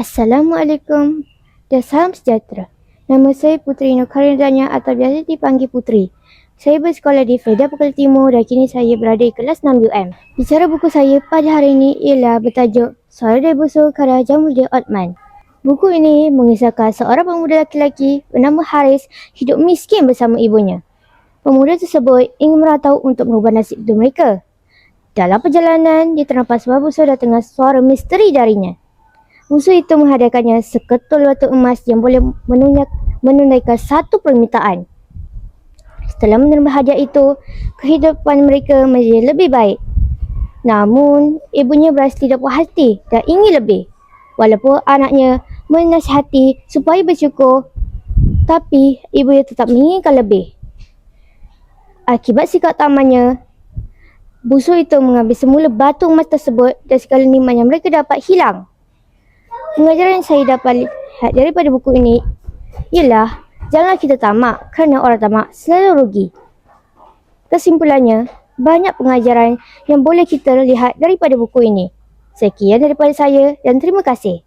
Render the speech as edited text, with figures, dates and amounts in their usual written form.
Assalamualaikum dan salam sejahtera. Nama saya Putri Nurkarindanya atau biasa dipanggil Putri. Saya bersekolah di Fedah Pekan Timur dan kini saya berada di kelas 6 UM. Bicara buku saya pada hari ini ialah bertajuk Suara dari Busur karya Jamaluddin Othman. Buku ini mengisahkan seorang pemuda lelaki bernama Haris hidup miskin bersama ibunya. Pemuda tersebut ingin merantau untuk merubah nasib hidup mereka. Dalam perjalanan, dia ternampak sebuah busur dan dengar suara misteri darinya. Busur itu menghadiahkannya seketul batu emas yang boleh menunaikan satu permintaan. Setelah menerima hadiah itu, kehidupan mereka menjadi lebih baik. Namun, ibunya berasa tidak puas hati dan ingin lebih. Walaupun anaknya menasihati supaya bersyukur, tapi ibunya tetap menginginkan lebih. Akibat sikap tamannya, busur itu mengambil semula batu emas tersebut dan segala nikmat yang mereka dapat hilang. Pengajaran yang saya dapat lihat daripada buku ini ialah janganlah kita tamak kerana orang tamak selalu rugi. Kesimpulannya, banyak pengajaran yang boleh kita lihat daripada buku ini. Sekian daripada saya dan terima kasih.